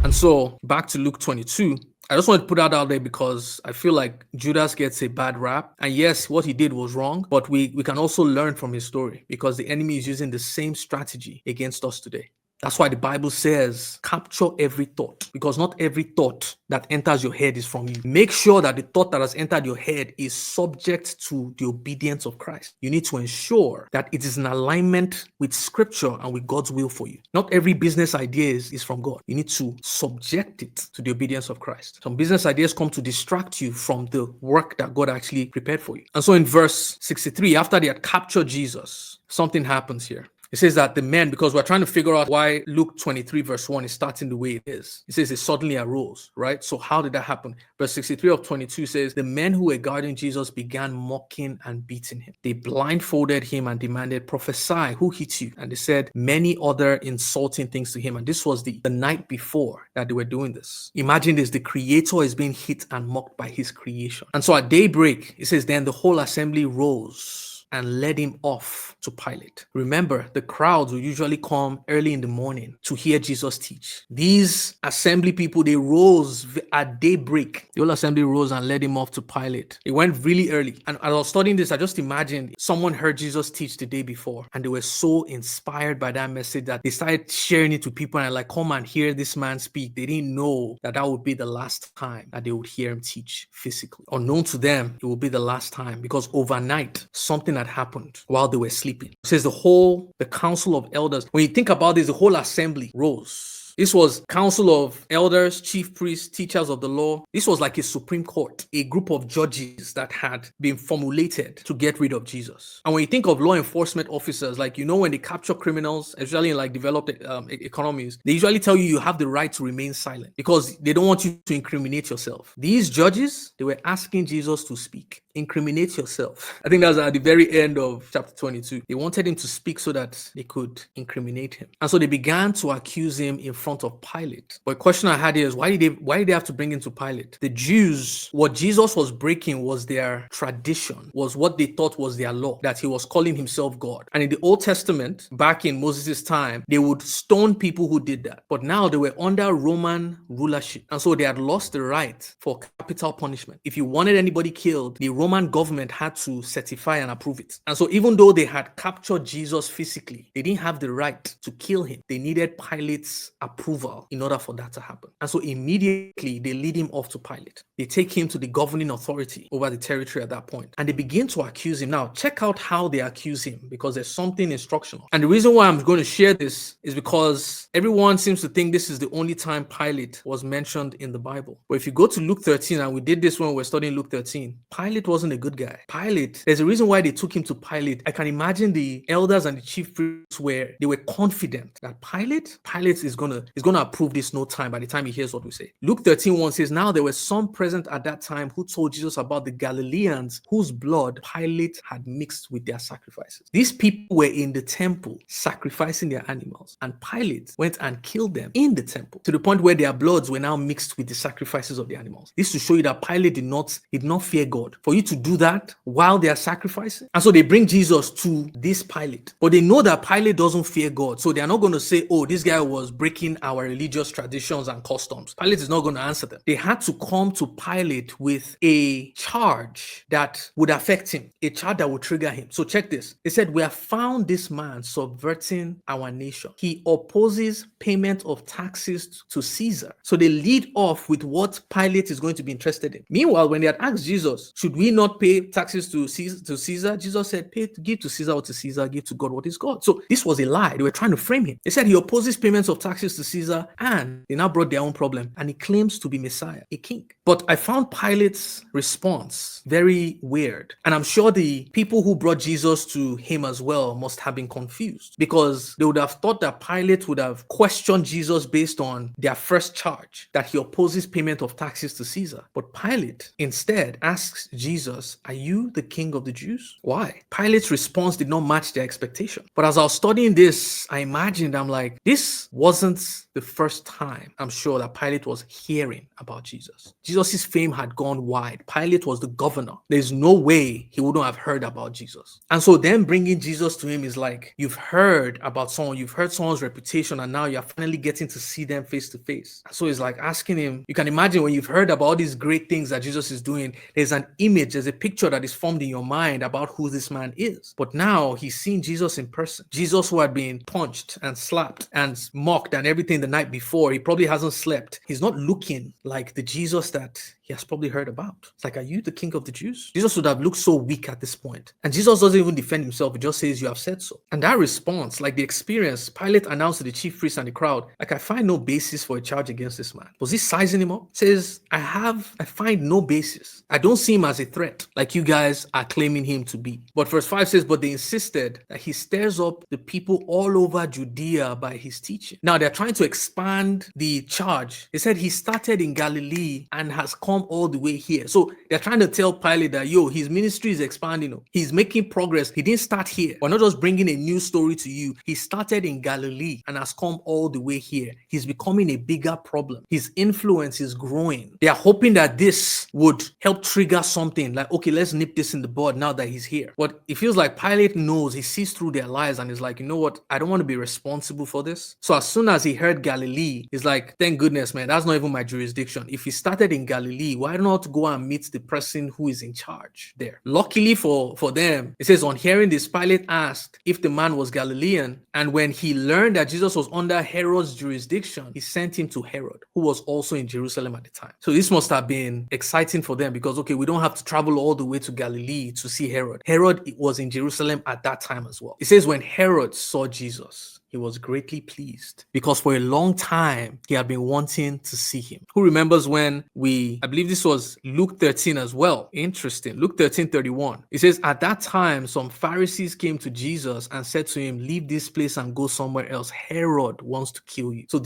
And so back to Luke 22. I just want to put that out there because I feel like Judas gets a bad rap. And yes, what he did was wrong, but we can also learn from his story because the enemy is using the same strategy against us today. That's why the Bible says, capture every thought, because not every thought that enters your head is from you. Make sure that the thought that has entered your head is subject to the obedience of Christ. You need to ensure that it is in alignment with Scripture and with God's will for you. Not every business idea is from God. You need to subject it to the obedience of Christ. Some business ideas come to distract you from the work that God actually prepared for you. And so in verse 63, after they had captured Jesus, something happens here. It says that the men, because we're trying to figure out why Luke 23 verse 1 is starting the way it is. It says it suddenly arose, right? So how did that happen? Verse 63 of 22 says, the men who were guarding Jesus began mocking and beating him. They blindfolded him and demanded, prophesy, who hit you? And they said many other insulting things to him. And this was the night before that they were doing this. Imagine this, the creator is being hit and mocked by his creation. And so at daybreak, it says, then the whole assembly rose and led him off to Pilate. Remember, the crowds will usually come early in the morning to hear Jesus teach. These assembly people, they rose at daybreak. The whole assembly rose and led him off to Pilate. It went really early. And as I was studying this, I just imagined someone heard Jesus teach the day before and they were so inspired by that message that they started sharing it to people and like, come and hear this man speak. They didn't know that that would be the last time that they would hear him teach physically. Unknown to them, it will be the last time because overnight, something had happened while they were sleeping. It says the council of elders. When you think about this, the whole assembly rose. This was council of elders, chief priests, teachers of the law. This was like a Supreme Court, a group of judges that had been formulated to get rid of Jesus. And when you think of law enforcement officers, like, when they capture criminals, especially in like developed economies, they usually tell you have the right to remain silent because they don't want you to incriminate yourself. These judges, they were asking Jesus to speak. Incriminate yourself. I think that was at the very end of chapter 22. They wanted him to speak so that they could incriminate him. And so they began to accuse him in front of Pilate. But a question I had here is why did they have to bring him to Pilate? The Jews, what Jesus was breaking was their tradition, was what they thought was their law, that he was calling himself God. And in the Old Testament, back in Moses' time, they would stone people who did that. But now they were under Roman rulership. And so they had lost the right for capital punishment. If you wanted anybody killed, the Roman government had to certify and approve it. And so even though they had captured Jesus physically, they didn't have the right to kill him. They needed Pilate's approval in order for that to happen. And so immediately they lead him off to Pilate. They take him to the governing authority over the territory at that point. And they begin to accuse him. Now, check out how they accuse him because there's something instructional. And the reason why I'm going to share this is because everyone seems to think this is the only time Pilate was mentioned in the Bible. But if you go to Luke 13, and we did this when we were studying Luke 13, Pilate wasn't a good guy. Pilate, there's a reason why they took him to Pilate. I can imagine the elders and the chief priests they were confident that Pilate is gonna approve this no time by the time he hears what we say. Luke 13:1 says, now there were some present at that time who told Jesus about the Galileans whose blood Pilate had mixed with their sacrifices. These people were in the temple sacrificing their animals, and Pilate went and killed them in the temple to the point where their bloods were now mixed with the sacrifices of the animals. This to show you that Pilate did not fear God. For you to do that while they are sacrificing. And so they bring Jesus to this Pilate. But they know that Pilate doesn't fear God. So they are not going to say, oh, this guy was breaking our religious traditions and customs. Pilate is not going to answer them. They had to come to Pilate with a charge that would affect him, a charge that would trigger him. So check this. They said, we have found this man subverting our nation. He opposes payment of taxes to Caesar. So they lead off with what Pilate is going to be interested in. Meanwhile, when they had asked Jesus, should we not pay taxes to Caesar? Jesus said, give to Caesar what is Caesar, give to God what is God. So this was a lie. They were trying to frame him. They said he opposes payments of taxes to Caesar, and they now brought their own problem, and he claims to be Messiah, a king. But I found Pilate's response very weird. And I'm sure the people who brought Jesus to him as well must have been confused because they would have thought that Pilate would have questioned Jesus based on their first charge, that he opposes payment of taxes to Caesar. But Pilate instead asks Jesus, are you the king of the Jews? Why? Pilate's response did not match their expectation. But as I was studying this, I imagined, I'm like, this wasn't wasn't the first time, I'm sure, that Pilate was hearing about Jesus. Jesus' fame had gone wide. Pilate was the governor. There's no way he wouldn't have heard about Jesus. And so then bringing Jesus to him is like, you've heard about someone, you've heard someone's reputation, and now you're finally getting to see them face to face. So it's like asking him, you can imagine when you've heard about all these great things that Jesus is doing, there's an image, there's a picture that is formed in your mind about who this man is. But now he's seen Jesus in person. Jesus who had been punched and slapped and mocked and everything the night before. He probably hasn't slept. He's not looking like the Jesus that he has probably heard about. It's like, are you the king of the Jews? Jesus would have looked so weak at this point. And Jesus doesn't even defend himself. He just says, you have said so. And that response, like the experience, Pilate announced to the chief priests and the crowd, like, I find no basis for a charge against this man. Was he sizing him up? He says, I find no basis. I don't see him as a threat like you guys are claiming him to be. But verse 5 says, but they insisted that he stirs up the people all over Judea by his teaching. Now they're trying to expand the charge. They said he started in Galilee and has come all the way here. So they're trying to tell Pilate that, his ministry is expanding. He's making progress. He didn't start here. We're not just bringing a new story to you. He started in Galilee and has come all the way here. He's becoming a bigger problem. His influence is growing. They are hoping that this would help trigger something like, okay, let's nip this in the bud now that he's here. But it feels like Pilate knows, he sees through their lies and is like, you know what? I don't want to be responsible for this. So as soon as he heard Galilee, he's like, thank goodness, man, that's not even my jurisdiction. If he started in Galilee, why not go and meet the person who is in charge there? Luckily for them, it says, on hearing this, Pilate asked if the man was Galilean. And when he learned that Jesus was under Herod's jurisdiction, he sent him to Herod, who was also in Jerusalem at the time. So this must have been exciting for them because, okay, we don't have to travel all the way to Galilee to see Herod. Herod was in Jerusalem at that time as well. It says, when Herod saw Jesus, he was greatly pleased because for a long time he had been wanting to see him. Who remembers when I believe this was Luke 13 as well. Interesting. Luke 13:31. It says, at that time, some Pharisees came to Jesus and said to him, leave this place and go somewhere else. Herod wants to kill you. So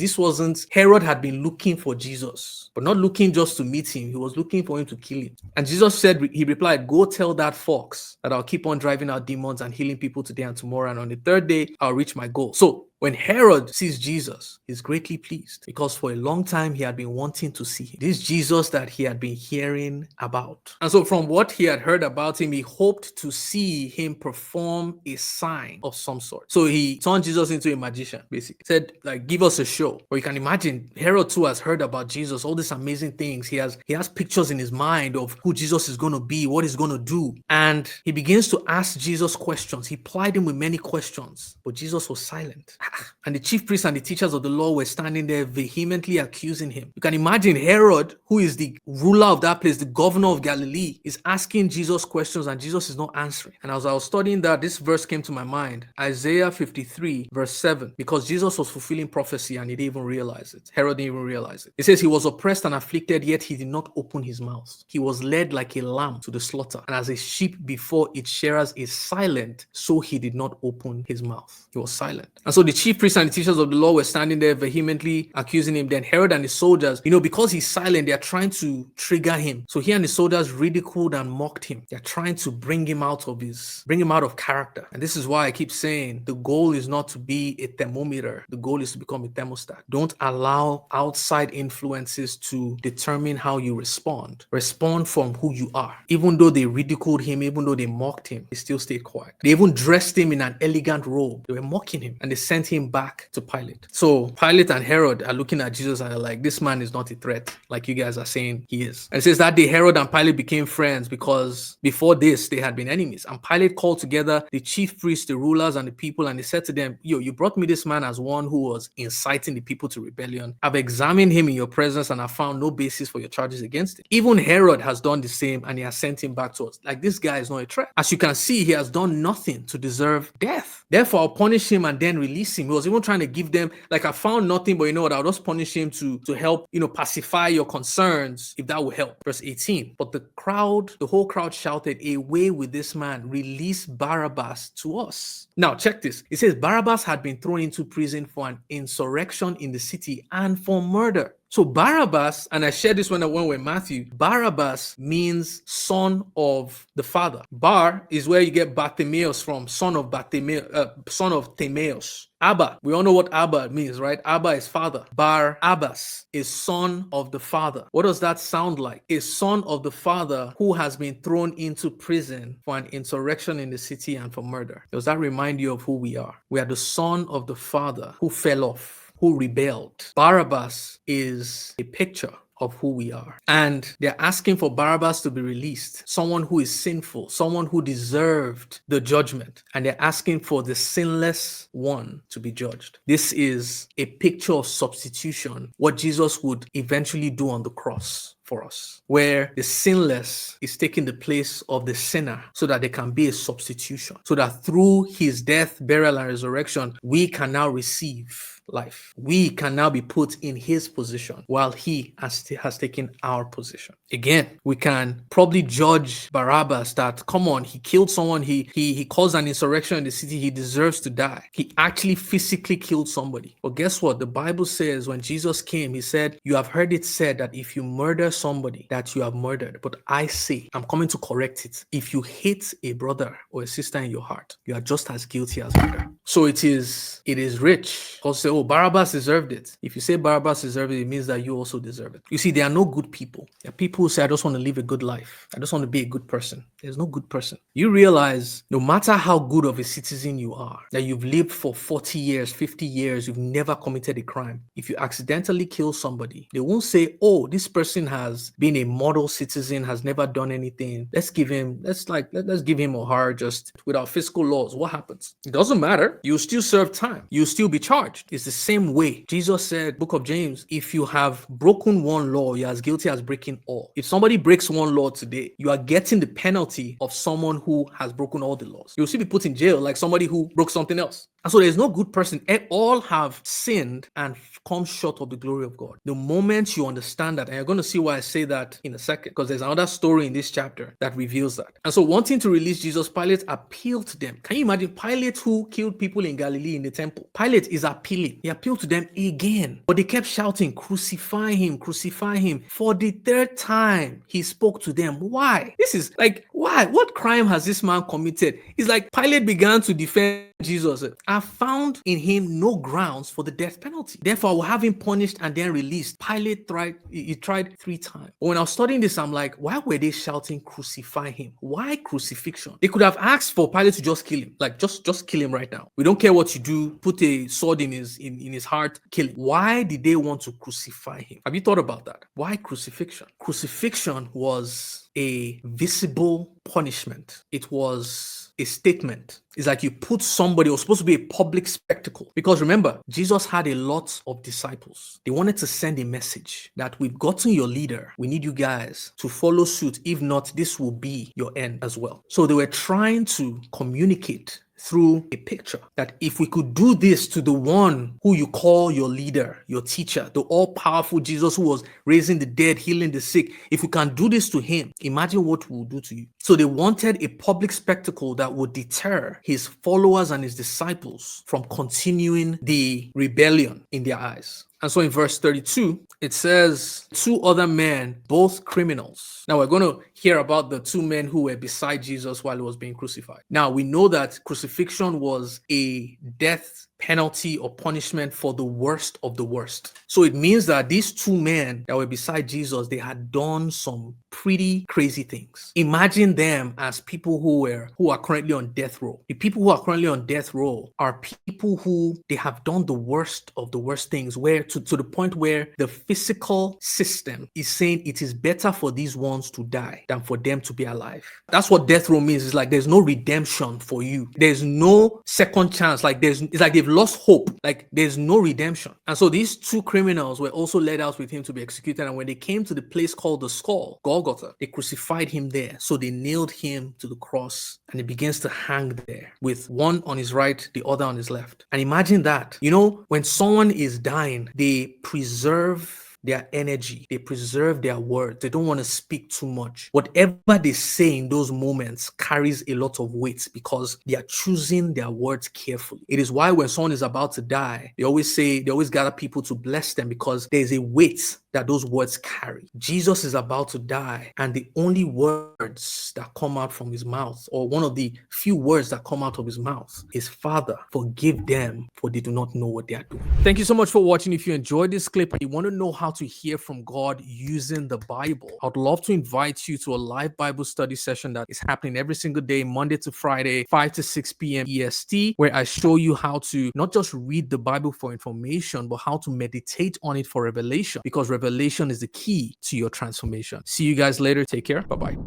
Herod had been looking for Jesus, but not looking just to meet him. He was looking for him to kill him. And Jesus he replied, go tell that fox that I'll keep on driving out demons and healing people today and tomorrow. And on the third day, I'll reach my goal. So when Herod sees Jesus, he's greatly pleased because for a long time he had been wanting to see him. This Jesus that he had been hearing about. And so from what he had heard about him, he hoped to see him perform a sign of some sort. So he turned Jesus into a magician, basically. Said, like, give us a show. Or you can imagine Herod too has heard about Jesus, all these amazing things. He has pictures in his mind of who Jesus is going to be, what he's going to do. And he begins to ask Jesus questions. He plied him with many questions, but Jesus was silent. And the chief priests and the teachers of the law were standing there vehemently accusing him. You can imagine Herod, who is the ruler of that place, the governor of Galilee, is asking Jesus questions and Jesus is not answering. And as I was studying that, this verse came to my mind, Isaiah 53 verse 7, because Jesus was fulfilling prophecy and he didn't even realize it. Herod didn't even realize it. It says he was oppressed and afflicted, yet he did not open his mouth. He was led like a lamb to the slaughter, and as a sheep before its shearers is silent, so he did not open his mouth. He was silent. And so the chief priests and the teachers of the law were standing there vehemently accusing him. Then Herod and the soldiers, because he's silent, they're trying to trigger him. So he and the soldiers ridiculed and mocked him. They're trying to bring him out of character. And this is why I keep saying the goal is not to be a thermometer. The goal is to become a thermostat. Don't allow outside influences to determine how you respond. Respond from who you are. Even though they ridiculed him, even though they mocked him, he still stayed quiet. They even dressed him in an elegant robe. They were mocking him and they sent him back to Pilate. So Pilate and Herod are looking at Jesus and are like, this man is not a threat like you guys are saying he is. And it says that day Herod and Pilate became friends because before this they had been enemies. And Pilate called together the chief priests, the rulers, and the people, and he said to them, you brought me this man as one who was inciting the people to rebellion. I've examined him in your presence and I found no basis for your charges against him. Even Herod has done the same and he has sent him back to us. Like, this guy is not a threat. As you can see, he has done nothing to deserve death. Therefore, I'll punish him and then release him. He was even trying to give them, like, I found nothing, but you know what, I'll just punish him to help, pacify your concerns, if that will help. Verse 18, but the whole crowd shouted, away with this man, release Barabbas to us. Now, check this. It says Barabbas had been thrown into prison for an insurrection in the city and for murder. So Barabbas, and I shared this when we're in Matthew, Barabbas means son of the father. Bar is where you get Bartimaeus from, son of Timaeus. Abba, we all know what Abba means, right? Abba is father. Barabbas is son of the father. What does that sound like? A son of the father who has been thrown into prison for an insurrection in the city and for murder. Does that remind you of who we are? We are the son of the father who fell off, who rebelled. Barabbas is a picture of who we are. And they're asking for Barabbas to be released, someone who is sinful, someone who deserved the judgment. And they're asking for the sinless one to be judged. This is a picture of substitution, what Jesus would eventually do on the cross for us, where the sinless is taking the place of the sinner so that there can be a substitution, so that through his death, burial, and resurrection, we can now receive life. We can now be put in his position while he has taken our position. Again, we can probably judge Barabbas that, come on, he killed someone, he caused an insurrection in the city, he deserves to die. He actually physically killed somebody. But guess what? The Bible says when Jesus came, he said, you have heard it said that if you murder somebody, that you have murdered. But I say, I'm coming to correct it. If you hate a brother or a sister in your heart, you are just as guilty as murder. So it is rich. Because say, oh, Barabbas deserved it. If you say Barabbas deserved it, it means that you also deserve it. You see, there are no good people. There are people who say, I just want to live a good life. I just want to be a good person. There's no good person. You realize no matter how good of a citizen you are, that you've lived for 40 years, 50 years, you've never committed a crime. If you accidentally kill somebody, they won't say, oh, this person has been a model citizen, has never done anything. Let's give him or her just without fiscal laws. What happens? It doesn't matter. You still serve time. You still be charged. It's the same way. Jesus said, Book of James, if you have broken one law, you're as guilty as breaking all. If somebody breaks one law today, you are getting the penalty of someone who has broken all the laws. You'll still be put in jail like somebody who broke something else. And so there's no good person. All have sinned and come short of the glory of God. The moment you understand that, and you're going to see why I say that in a second, because there's another story in this chapter that reveals that. And so wanting to release Jesus, Pilate appealed to them. Can you imagine Pilate, who killed people in Galilee in the temple? Pilate is appealing. He appealed to them again. But they kept shouting, crucify him, crucify him. For the third time, he spoke to them. Why? This is like, why? What crime has this man committed? It's like Pilate began to defend Jesus. I found in him no grounds for the death penalty. Therefore, I will have him punished and then released. Pilate tried 3 times. But when I was studying this, I'm like, why were they shouting crucify him? Why crucifixion? They could have asked for Pilate to just kill him. Like, just kill him right now. We don't care what you do. Put a sword in his heart, kill him. Why did they want to crucify him? Have you thought about that? Why crucifixion? Crucifixion was a visible punishment. It was a statement. It's like you put somebody, it was supposed to be a public spectacle. Because remember, Jesus had a lot of disciples. They wanted to send a message that we've gotten your leader. We need you guys to follow suit. If not, this will be your end as well. So they were trying to communicate through a picture that if we could do this to the one who you call your leader, your teacher, the all-powerful Jesus who was raising the dead, healing the sick, if we can do this to him, imagine what we'll do to you. So they wanted a public spectacle that would deter his followers and his disciples from continuing the rebellion in their eyes. And so in verse 32, it says, 2 other men, both criminals. Now we're going to hear about the 2 men who were beside Jesus while he was being crucified. Now we know that crucifixion was a death penalty or punishment for the worst of the worst. So it means that these 2 men that were beside Jesus, they had done some pretty crazy things. Imagine them as people who are currently on death row. The people who are currently on death row are people who they have done the worst of the worst things, where to the point where the physical system is saying it is better for these ones to die than for them to be alive. That's what death row means. It's like there's no redemption for you. There's no second chance. It's like they've lost hope. Like there's no redemption. And so these 2 criminals were also led out with him to be executed. And when they came to the place called the skull, Golgotha, they crucified him there. So they nailed him to the cross and he begins to hang there with one on his right, the other on his left. And imagine that, when someone is dying, they preserve their energy. They preserve their words. They don't want to speak too much. Whatever they say in those moments carries a lot of weight because they are choosing their words carefully. It is why when someone is about to die, they always gather people to bless them because there is a weight that those words carry. Jesus is about to die, and the only words that come out from his mouth, or one of the few words that come out of his mouth, is, Father, forgive them, for they do not know what they are doing. Thank you so much for watching. If you enjoyed this clip and you want to know how to hear from God using the Bible, I'd love to invite you to a live Bible study session that is happening every single day, Monday to Friday, 5 to 6 p.m. EST, where I show you how to not just read the Bible for information, but how to meditate on it for revelation, because revelation is the key to your transformation. See you guys later. Take care. Bye-bye.